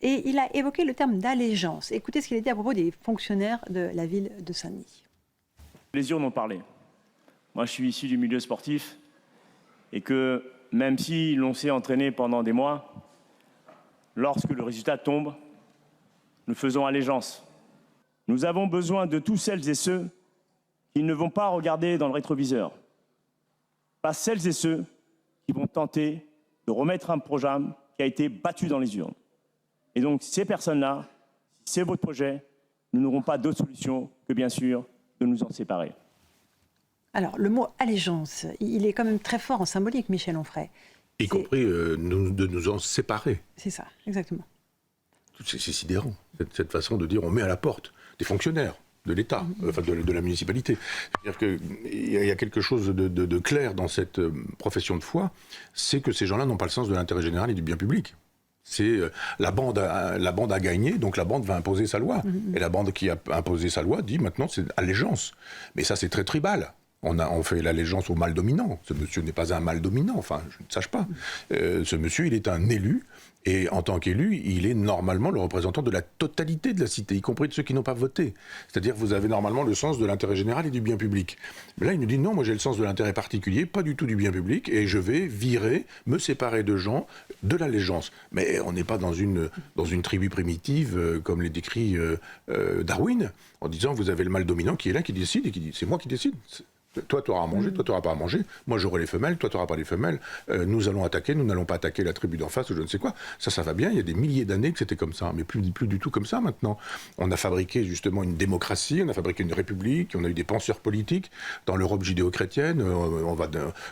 Et il a évoqué le terme d'allégeance. Écoutez ce qu'il a dit à propos des fonctionnaires de la ville de Saint-Denis. Les urnes ont parlé. Moi, je suis issu du milieu sportif et que même si l'on s'est entraîné pendant des mois, lorsque le résultat tombe, nous faisons allégeance. Nous avons besoin de tous celles et ceux qui ne vont pas regarder dans le rétroviseur. Pas celles et ceux qui vont tenter de remettre un programme qui a été battu dans les urnes. Et donc, ces personnes-là, si c'est votre projet, nous n'aurons pas d'autre solution que, bien sûr, de nous en séparer. Alors, le mot allégeance, il est quand même très fort en symbolique, Michel Onfray. Y compris de nous en séparer. C'est ça, exactement. C'est sidérant, cette façon de dire on met à la porte des fonctionnaires de l'État, enfin de la municipalité. C'est-à-dire qu'il y a quelque chose de clair dans cette profession de foi, c'est que ces gens-là n'ont pas le sens de l'intérêt général et du bien public. C'est la bande a gagné, donc la bande va imposer sa loi. Et la bande qui a imposé sa loi dit maintenant c'est allégeance. Mais ça c'est très tribal. On fait l'allégeance au mâle dominant. Ce monsieur n'est pas un mâle dominant, enfin, je ne sache pas. Ce monsieur, il est un élu, et en tant qu'élu, il est normalement le représentant de la totalité de la cité, y compris de ceux qui n'ont pas voté. C'est-à-dire que vous avez normalement le sens de l'intérêt général et du bien public. Mais là, il nous dit non, moi j'ai le sens de l'intérêt particulier, pas du tout du bien public, et je vais virer, me séparer de gens, de l'allégeance. Mais on n'est pas dans une tribu primitive, comme les décrit Darwin, en disant vous avez le mâle dominant qui est là, qui décide, et qui dit c'est moi qui décide. Toi, tu auras à manger, toi, tu n'auras pas à manger. Moi, j'aurai les femelles, toi, tu n'auras pas les femelles. Nous allons attaquer, nous n'allons pas attaquer la tribu d'en face ou je ne sais quoi. Ça va bien. Il y a des milliers d'années que c'était comme ça, mais plus du tout comme ça maintenant. On a fabriqué justement une démocratie, on a fabriqué une république, on a eu des penseurs politiques dans l'Europe judéo-chrétienne.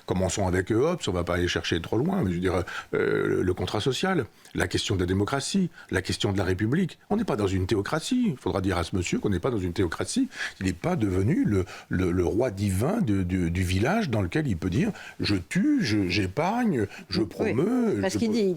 Commençons avec Hobbes, on ne va pas aller chercher trop loin, mais je veux dire, le contrat social, la question de la démocratie, la question de la république. On n'est pas dans une théocratie. Il faudra dire à ce monsieur qu'on n'est pas dans une théocratie. Il n'est pas devenu le roi divin du village dans lequel il peut dire je tue, j'épargne, je promeux. Oui, parce qu'il dit